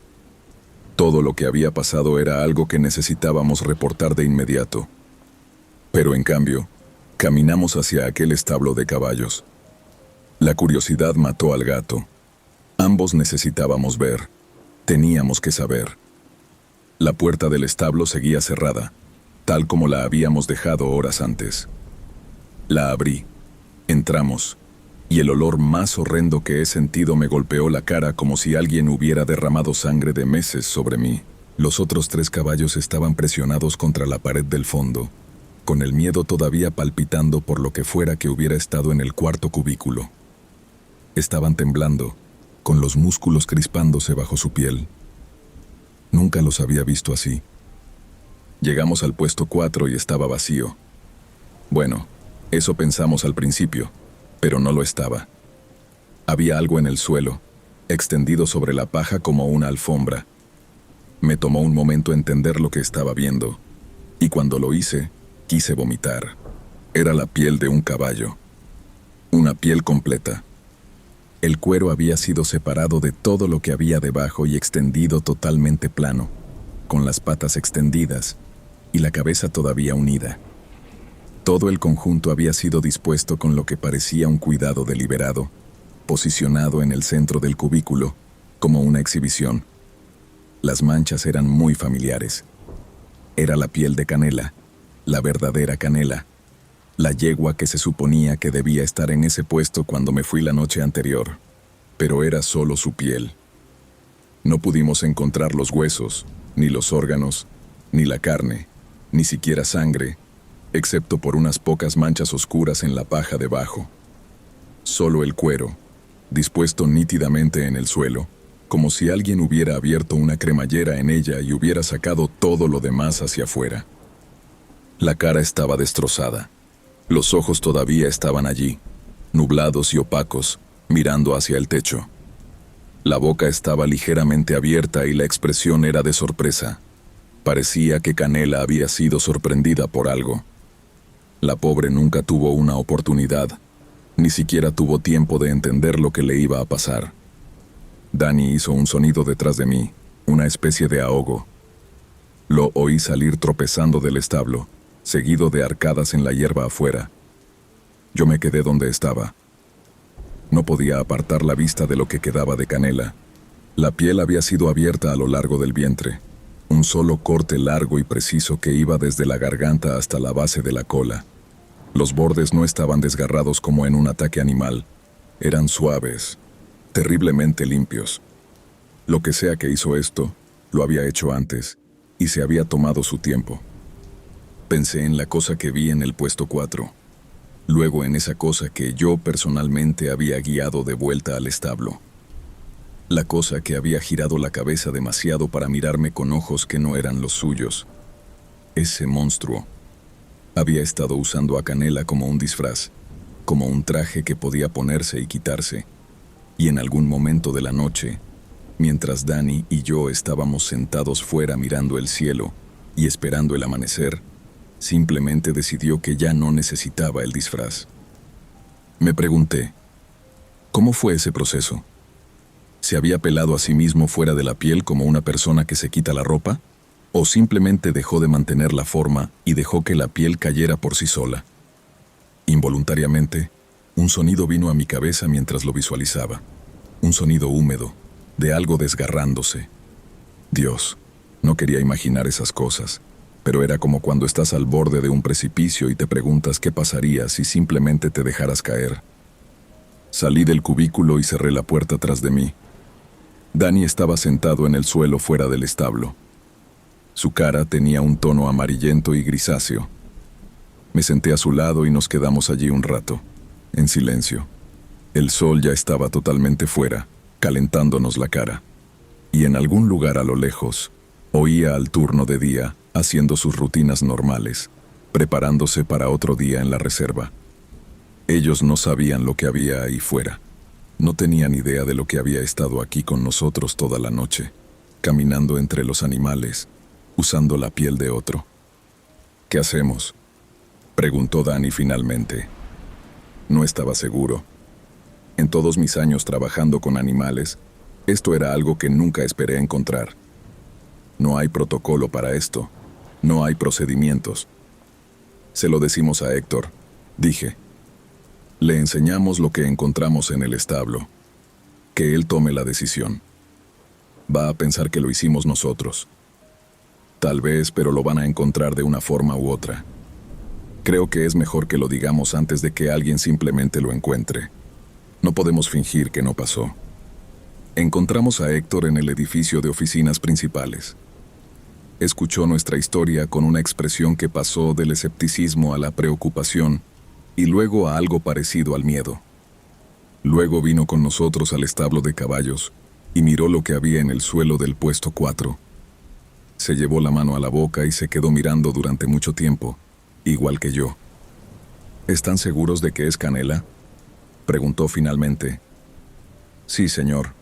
Todo lo que había pasado era algo que necesitábamos reportar de inmediato. Pero en cambio, caminamos hacia aquel establo de caballos. La curiosidad mató al gato. Ambos necesitábamos ver. Teníamos que saber. La puerta del establo seguía cerrada, tal como la habíamos dejado horas antes. La abrí. Entramos. Y el olor más horrendo que he sentido me golpeó la cara como si alguien hubiera derramado sangre de meses sobre mí. Los otros 3 caballos estaban presionados contra la pared del fondo, con el miedo todavía palpitando por lo que fuera que hubiera estado en el cuarto cubículo. Estaban temblando, con los músculos crispándose bajo su piel. Nunca los había visto así. Llegamos al puesto 4 y estaba vacío. Bueno, eso pensamos al principio, pero no lo estaba. Había algo en el suelo, extendido sobre la paja como una alfombra. Me tomó un momento entender lo que estaba viendo, y cuando lo hice, quise vomitar. Era la piel de un caballo. Una piel completa. El cuero había sido separado de todo lo que había debajo y extendido totalmente plano, con las patas extendidas y la cabeza todavía unida. Todo el conjunto había sido dispuesto con lo que parecía un cuidado deliberado, posicionado en el centro del cubículo, como una exhibición. Las manchas eran muy familiares. Era la piel de Canela, la verdadera Canela, la yegua que se suponía que debía estar en ese puesto cuando me fui la noche anterior, pero era solo su piel. No pudimos encontrar los huesos, ni los órganos, ni la carne, ni siquiera sangre, excepto por unas pocas manchas oscuras en la paja debajo. Solo el cuero, dispuesto nítidamente en el suelo, como si alguien hubiera abierto una cremallera en ella y hubiera sacado todo lo demás hacia afuera. La cara estaba destrozada. Los ojos todavía estaban allí, nublados y opacos, mirando hacia el techo. La boca estaba ligeramente abierta y la expresión era de sorpresa. Parecía que Canela había sido sorprendida por algo. La pobre nunca tuvo una oportunidad, ni siquiera tuvo tiempo de entender lo que le iba a pasar. Dani hizo un sonido detrás de mí, una especie de ahogo. Lo oí salir tropezando del establo, seguido de arcadas en la hierba afuera. Yo me quedé donde estaba. No podía apartar la vista de lo que quedaba de Canela. La piel había sido abierta a lo largo del vientre, un solo corte largo y preciso que iba desde la garganta hasta la base de la cola. Los bordes no estaban desgarrados como en un ataque animal. Eran suaves, terriblemente limpios. Lo que sea que hizo esto, Lo había hecho antes, y se había tomado su tiempo. Pensé en la cosa que vi en el puesto 4. Luego en esa cosa que yo personalmente había guiado de vuelta al establo. La cosa que había girado la cabeza demasiado para mirarme con ojos que no eran los suyos. Ese monstruo había estado usando a Canela como un disfraz, como un traje que podía ponerse y quitarse. Y en algún momento de la noche, mientras Dani y yo estábamos sentados fuera mirando el cielo y esperando el amanecer, simplemente decidió que ya no necesitaba el disfraz. Me pregunté, ¿cómo fue ese proceso? ¿Se había pelado a sí mismo fuera de la piel como una persona que se quita la ropa? ¿O simplemente dejó de mantener la forma y dejó que la piel cayera por sí sola? Involuntariamente, un sonido vino a mi cabeza mientras lo visualizaba. Un sonido húmedo, de algo desgarrándose. Dios, no quería imaginar esas cosas, pero era como cuando estás al borde de un precipicio y te preguntas qué pasaría si simplemente te dejaras caer. Salí del cubículo y cerré la puerta tras de mí. Dani estaba sentado en el suelo fuera del establo. Su cara tenía un tono amarillento y grisáceo. Me senté a su lado y nos quedamos allí un rato, en silencio. El sol ya estaba totalmente fuera, calentándonos la cara. Y en algún lugar a lo lejos, oía al turno de día haciendo sus rutinas normales, preparándose para otro día en la reserva. Ellos no sabían lo que había ahí fuera. No tenían idea de lo que había estado aquí con nosotros toda la noche, caminando entre los animales, usando la piel de otro. ¿Qué hacemos?, preguntó Dani finalmente. No estaba seguro. En todos mis años trabajando con animales, esto era algo que nunca esperé encontrar. No hay protocolo para esto. No hay procedimientos. Se lo decimos a Héctor, dije. Le enseñamos lo que encontramos en el establo. Que él tome la decisión. Va a pensar que lo hicimos nosotros. Tal vez, pero lo van a encontrar de una forma u otra. Creo que es mejor que lo digamos antes de que alguien simplemente lo encuentre. No podemos fingir que no pasó. Encontramos a Héctor en el edificio de oficinas principales. Escuchó nuestra historia con una expresión que pasó del escepticismo a la preocupación y luego a algo parecido al miedo. Luego vino con nosotros al establo de caballos y miró lo que había en el suelo del puesto 4. Se llevó la mano a la boca y se quedó mirando durante mucho tiempo, igual que yo. ¿Están seguros de que es Canela?, preguntó finalmente. Sí, señor.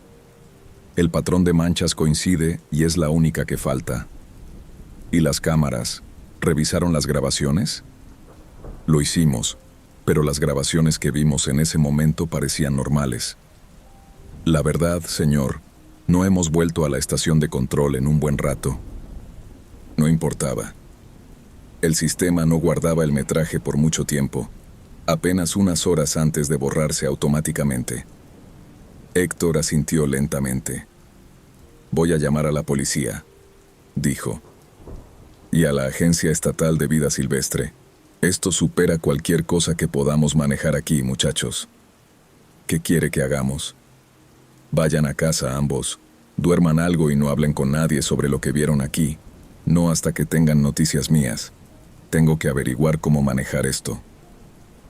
El patrón de manchas coincide y es la única que falta. ¿Y las cámaras? ¿Revisaron las grabaciones? Lo hicimos, pero las grabaciones que vimos en ese momento parecían normales. La verdad, señor, no hemos vuelto a la estación de control en un buen rato. No importaba. El sistema no guardaba el metraje por mucho tiempo, apenas unas horas antes de borrarse automáticamente. Héctor asintió lentamente. Voy a llamar a la policía, dijo. Y a la Agencia Estatal de Vida Silvestre. Esto supera cualquier cosa que podamos manejar aquí, muchachos. ¿Qué quiere que hagamos? Vayan a casa ambos, duerman algo y no hablen con nadie sobre lo que vieron aquí, no hasta que tengan noticias mías. Tengo que averiguar cómo manejar esto.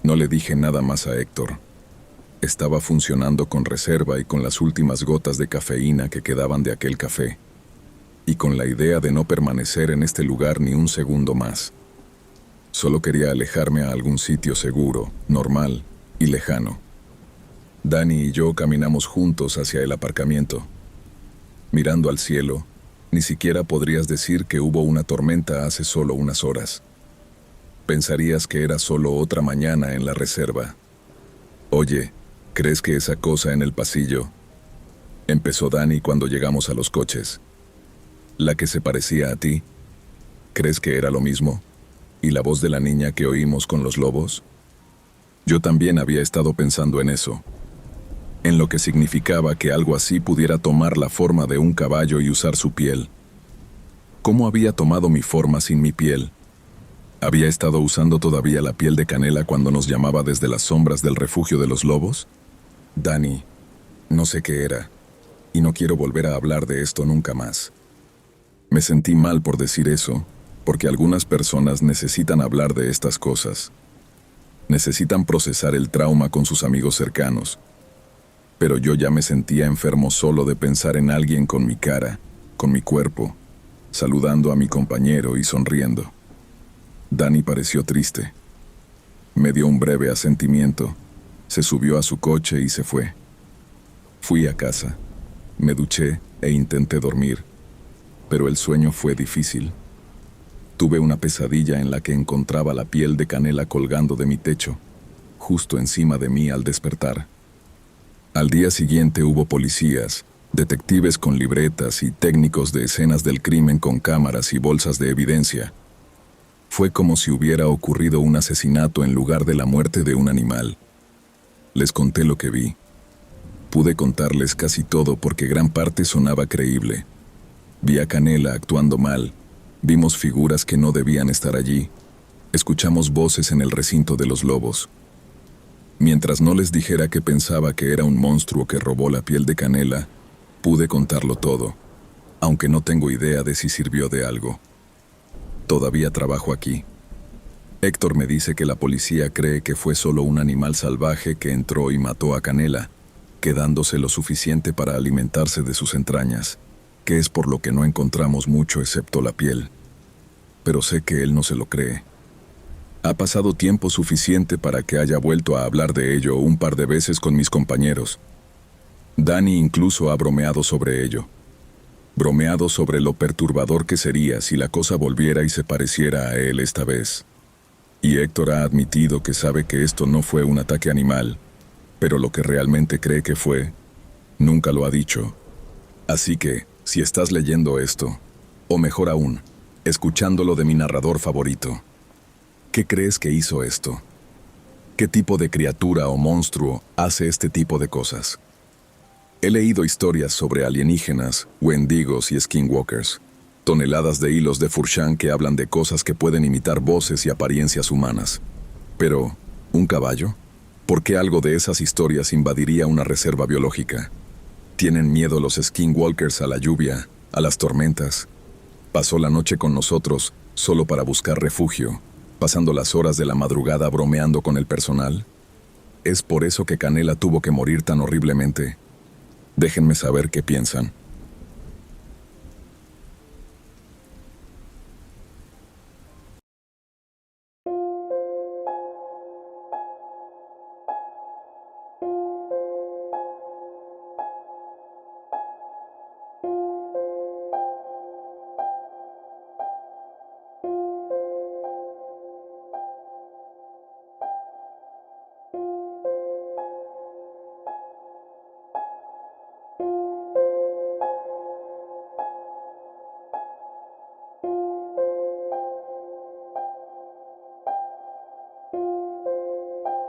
No le dije nada más a Héctor. Estaba funcionando con reserva y con las últimas gotas de cafeína que quedaban de aquel café. Y con la idea de no permanecer en este lugar ni un segundo más. Solo quería alejarme a algún sitio seguro, normal y lejano. Dani y yo caminamos juntos hacia el aparcamiento. Mirando al cielo, ni siquiera podrías decir que hubo una tormenta hace solo unas horas. Pensarías que era solo otra mañana en la reserva. Oye, ¿crees que esa cosa en el pasillo? Empezó Dani cuando llegamos a los coches. ¿La que se parecía a ti? ¿Crees que era lo mismo? ¿Y la voz de la niña que oímos con los lobos? Yo también había estado pensando en eso. En lo que significaba que algo así pudiera tomar la forma de un caballo y usar su piel. ¿Cómo había tomado mi forma sin mi piel? ¿Había estado usando todavía la piel de Canela cuando nos llamaba desde las sombras del refugio de los lobos? Dani, no sé qué era, y no quiero volver a hablar de esto nunca más. Me sentí mal por decir eso, porque algunas personas necesitan hablar de estas cosas. Necesitan procesar el trauma con sus amigos cercanos. Pero yo ya me sentía enfermo solo de pensar en alguien con mi cara, con mi cuerpo, saludando a mi compañero y sonriendo. Dani pareció triste. Me dio un breve asentimiento, se subió a su coche y se fue. Fui a casa, me duché e intenté dormir, pero el sueño fue difícil. Tuve una pesadilla en la que encontraba la piel de Canela colgando de mi techo, justo encima de mí al despertar. Al día siguiente hubo policías, detectives con libretas y técnicos de escenas del crimen con cámaras y bolsas de evidencia. Fue como si hubiera ocurrido un asesinato en lugar de la muerte de un animal. Les conté lo que vi. Pude contarles casi todo porque gran parte sonaba creíble. Vi a Canela actuando mal, vimos figuras que no debían estar allí, escuchamos voces en el recinto de los lobos. Mientras no les dijera que pensaba que era un monstruo que robó la piel de Canela, pude contarlo todo, aunque no tengo idea de si sirvió de algo. Todavía trabajo aquí. Héctor me dice que la policía cree que fue solo un animal salvaje que entró y mató a Canela, quedándose lo suficiente para alimentarse de sus entrañas, que es por lo que no encontramos mucho excepto la piel. Pero sé que él no se lo cree. Ha pasado tiempo suficiente para que haya vuelto a hablar de ello un par de veces con mis compañeros. Dani incluso ha bromeado sobre ello. Bromeado sobre lo perturbador que sería si la cosa volviera y se pareciera a él esta vez. Y Héctor ha admitido que sabe que esto no fue un ataque animal, pero lo que realmente cree que fue, nunca lo ha dicho. Así que, si estás leyendo esto, o mejor aún, escuchándolo de mi narrador favorito, ¿qué crees que hizo esto? ¿Qué tipo de criatura o monstruo hace este tipo de cosas? He leído historias sobre alienígenas, wendigos y skinwalkers, toneladas de hilos de Furchan que hablan de cosas que pueden imitar voces y apariencias humanas. Pero, ¿un caballo? ¿Por qué algo de esas historias invadiría una reserva biológica? ¿Tienen miedo los skinwalkers a la lluvia, a las tormentas? Pasó la noche con nosotros solo para buscar refugio, pasando las horas de la madrugada bromeando con el personal. ¿Es por eso que Canela tuvo que morir tan horriblemente? Déjenme saber qué piensan.